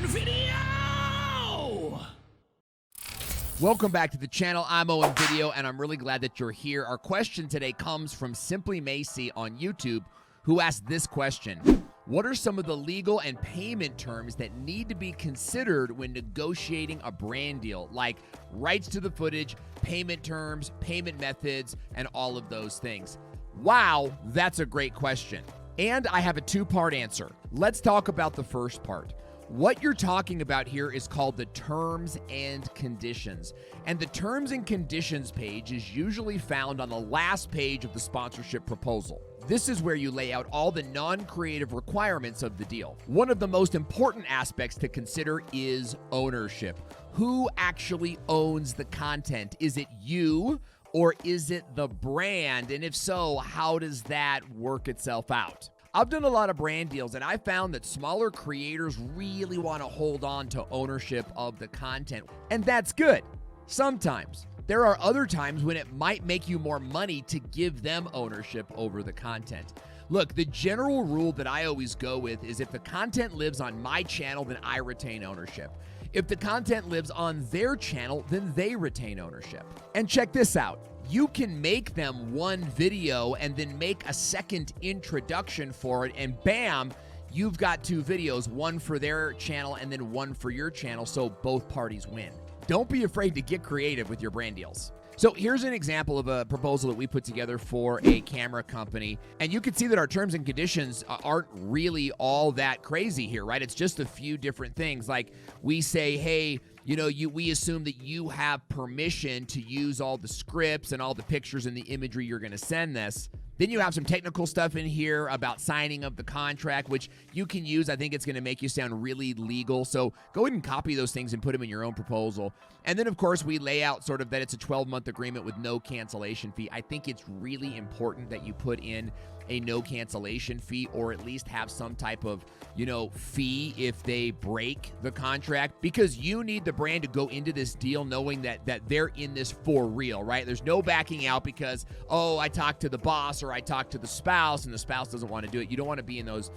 Video! Welcome back to the channel. I'm Owen Video, and I'm really glad that you're here. Our question today comes from Simply Macy on YouTube, who asked this question. What are some of the legal and payment terms that need to be considered when negotiating a brand deal, like rights to the footage, payment terms, payment methods, and all of those things? Wow, that's a great question. And I have a two-part answer. Let's talk about the first part. What you're talking about here is called the terms and conditions. And the terms and conditions page is usually found on the last page of the sponsorship proposal. This is where you lay out all the non-creative requirements of the deal. One of the most important aspects to consider is ownership. Who actually owns the content? Is it you or is it the brand? And if so, how does that work itself out? I've done a lot of brand deals, and I found that smaller creators really want to hold on to ownership of the content, and that's good. Sometimes. There are other times when it might make you more money to give them ownership over the content. Look, the general rule that I always go with is if the content lives on my channel, then I retain ownership. If the content lives on their channel, then they retain ownership. And check this out. You can make them one video and then make a second introduction for it, and bam, you've got two videos, one for their channel and then one for your channel, so both parties win. Don't be afraid to get creative with your brand deals. So here's an example of a proposal that we put together for a camera company. And you can see that our terms and conditions aren't really all that crazy here, right? It's just a few different things. Like we say, hey, you know, we assume that you have permission to use all the scripts and all the pictures and the imagery you're going to send this. Then you have some technical stuff in here about signing of the contract, which you can use. I think it's going to make you sound really legal. So go ahead and copy those things and put them in your own proposal. And then, of course, we lay out sort of that it's a 12-month agreement with no cancellation fee. I think it's really important that you put in a no cancellation fee, or at least have some type of, fee if they break the contract, because you need the brand to go into this deal knowing that they're in this for real, right? There's no backing out because, oh, I talked to the boss or I talked to the spouse and the spouse doesn't want to do it. You don't want to be in those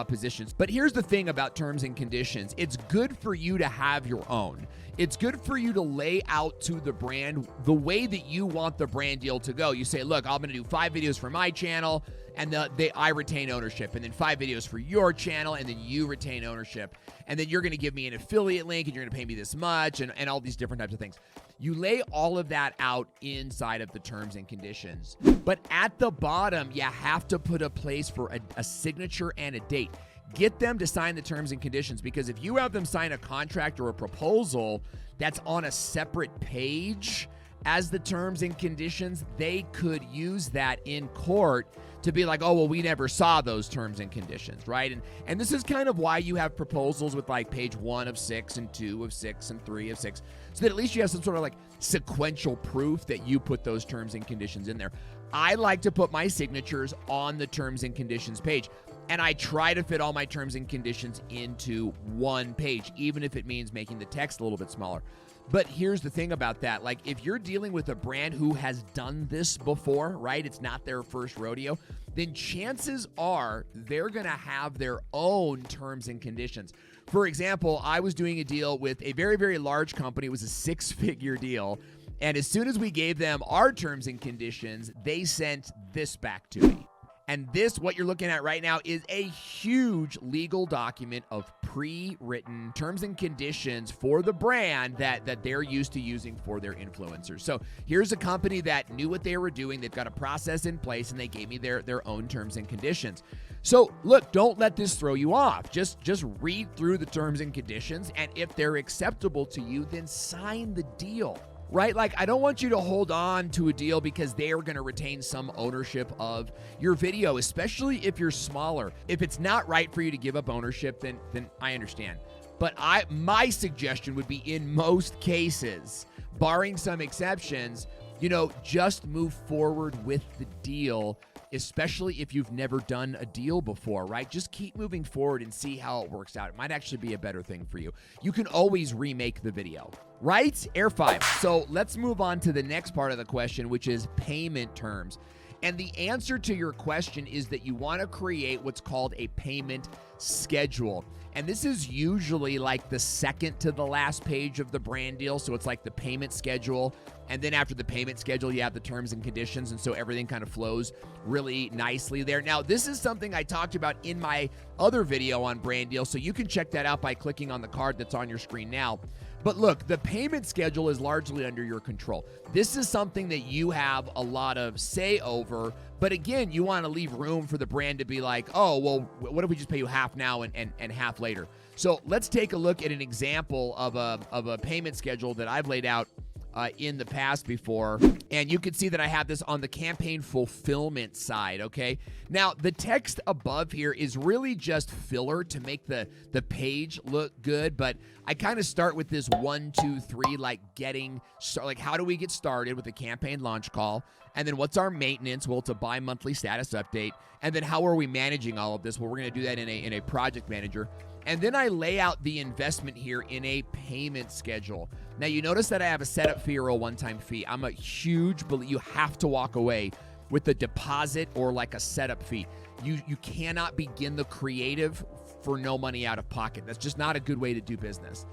positions. But here's the thing about terms and conditions. It's good for you to have your own. It's good for you to lay out to the brand the way that you want the brand deal to go. You say, look, I'm going to do 5 videos for my channel, and I retain ownership, and then 5 videos for your channel, and then you retain ownership, and then you're going to give me an affiliate link, and you're going to pay me this much, and all these different types of things. You lay all of that out inside of the terms and conditions. But at the bottom, you have to put a place for a signature and a date. Get them to sign the terms and conditions, because if you have them sign a contract or a proposal that's on a separate page as the terms and conditions, they could use that in court to be like, oh, well, we never saw those terms and conditions, right? And this is kind of why you have proposals with like page 1 of 6 and 2 of 6 and 3 of 6, so that at least you have some sort of like sequential proof that you put those terms and conditions in there. I like to put my signatures on the terms and conditions page, and I try to fit all my terms and conditions into one page, even if it means making the text a little bit smaller. But here's the thing about that. Like, if you're dealing with a brand who has done this before, right? It's not their first rodeo, then chances are they're going to have their own terms and conditions. For example, I was doing a deal with a very, very large company. It was a 6-figure deal. And as soon as we gave them our terms and conditions, they sent this back to me. And this, what you're looking at right now, is a huge legal document of pre-written terms and conditions for the brand that they're used to using for their influencers. So here's a company that knew what they were doing. They've got a process in place, and they gave me their own terms and conditions. So look, don't let this throw you off. Just read through the terms and conditions, and if they're acceptable to you, then sign the deal. Right? Like, I don't want you to hold on to a deal because they are going to retain some ownership of your video, especially if you're smaller. If it's not right for you to give up ownership, then I understand. But my suggestion would be, in most cases, barring some exceptions, just move forward with the deal, especially if you've never done a deal before, right? Just keep moving forward and see how it works out. It might actually be a better thing for you. You can always remake the video, right? Air 5. So let's move on to the next part of the question, which is payment terms. And the answer to your question is that you want to create what's called a payment schedule. And this is usually like the second to the last page of the brand deal. So it's like the payment schedule. And then after the payment schedule, you have the terms and conditions. And so everything kind of flows really nicely there. Now, this is something I talked about in my other video on brand deals. So you can check that out by clicking on the card that's on your screen now. But look, the payment schedule is largely under your control. This is something that you have a lot of say over. But again, you want to leave room for the brand to be like, oh, well, what if we just pay you half now and half later? So let's take a look at an example of a payment schedule that I've laid out in the past before. And you can see that I have this on the campaign fulfillment side, okay? Now, the text above here is really just filler to make the page look good, but I kind of start with this 1, 2, 3, like how do we get started with a campaign launch call? And then what's our maintenance? Well, it's a bi-monthly status update. And then how are we managing all of this? Well, we're going to do that in a project manager. And then I lay out the investment here in a payment schedule. Now, you notice that I have a setup fee or a one-time fee. I'm a huge believer. You have to walk away with a deposit or like a setup fee. You cannot begin the creative for no money out of pocket. That's just not a good way to do business.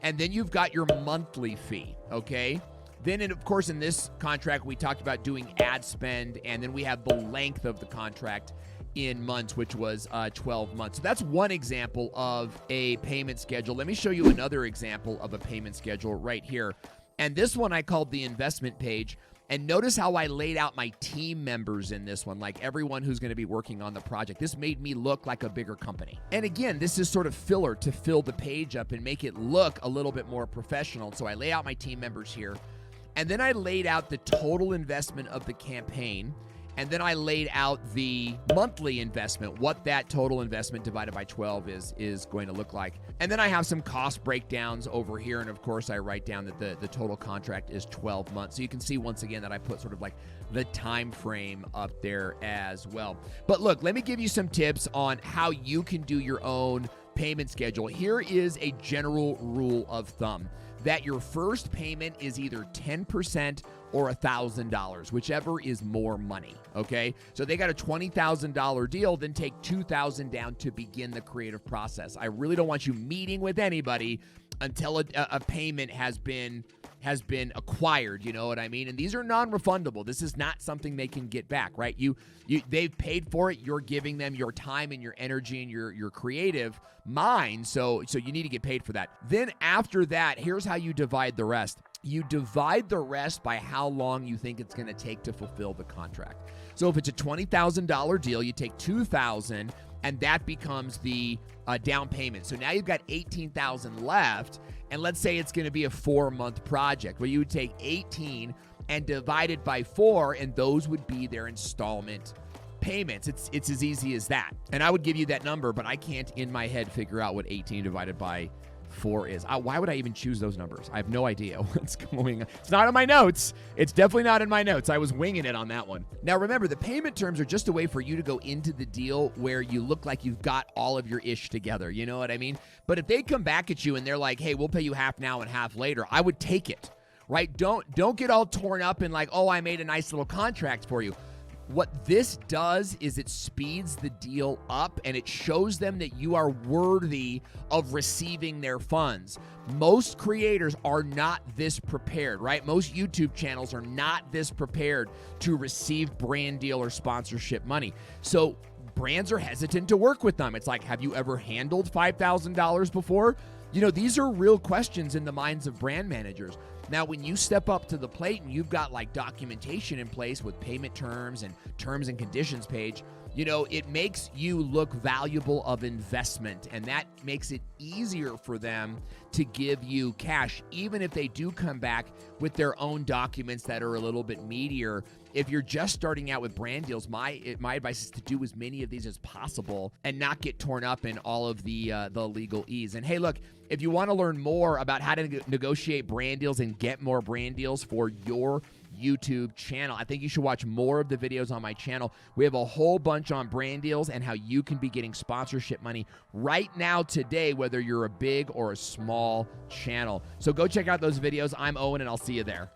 And then you've got your monthly fee, okay? Then, of course, in this contract, we talked about doing ad spend, and then we have the length of the contract in months, which was 12 months. So that's one example of a payment schedule. Let me show you another example of a payment schedule right here. And this one I called the investment page. And notice how I laid out my team members in this one, like everyone who's going to be working on the project. This made me look like a bigger company. And again, this is sort of filler to fill the page up and make it look a little bit more professional. So I lay out my team members here. And then I laid out the total investment of the campaign. And then I laid out the monthly investment, what that total investment divided by 12 is going to look like. And then I have some cost breakdowns over here. And of course, I write down that the total contract is 12 months. So you can see once again that I put sort of like the time frame up there as well. But look, let me give you some tips on how you can do your own payment schedule. Here is a general rule of thumb that your first payment is either 10% or $1,000, whichever is more money, okay? So they got a $20,000 deal, then take $2,000 down to begin the creative process. I really don't want you meeting with anybody until a payment has been acquired, you know what I mean? And these are non-refundable. This is not something they can get back, right? They've paid for it. You're giving them your time and your energy and your creative mind, so you need to get paid for that. Then after that, here's how you divide the rest. You divide the rest by how long you think it's going to take to fulfill the contract. So if it's a $20,000 deal, you take $2,000, and that becomes the down payment. So now you've got $18,000 left, and let's say it's going to be a 4-month project. Well, you would take 18 and divide it by 4, and those would be their installment payments. It's as easy as that. And I would give you that number, but I can't in my head figure out what 18 divided by 4 is. Why would I even choose those numbers? I have no idea what's going on. It's not in my notes. It's definitely not in my notes. I was winging it on that one. Now remember, the payment terms are just a way for you to go into the deal where you look like you've got all of your ish together. You know what I mean? But if they come back at you and they're like, hey, we'll pay you half now and half later, I would take it, right? Don't get all torn up and like, oh, I made a nice little contract for you. What this does is it speeds the deal up and it shows them that you are worthy of receiving their funds. Most creators are not this prepared, right? Most YouTube channels are not this prepared to receive brand deal or sponsorship money. So brands are hesitant to work with them. It's like, have you ever handled $5,000 before? You know, these are real questions in the minds of brand managers. Now, when you step up to the plate and you've got like documentation in place with payment terms and conditions page, you know, it makes you look valuable of investment, and that makes it easier for them to give you cash, even if they do come back with their own documents that are a little bit meatier. If you're just starting out with brand deals, my advice is to do as many of these as possible and not get torn up in all of the legal ease. And hey, look, if you want to learn more about how to negotiate brand deals and get more brand deals for your YouTube channel, I think you should watch more of the videos on my channel. We have a whole bunch on brand deals and how you can be getting sponsorship money right now today, whether you're a big or a small channel. So go check out those videos. I'm Owen, and I'll see you there.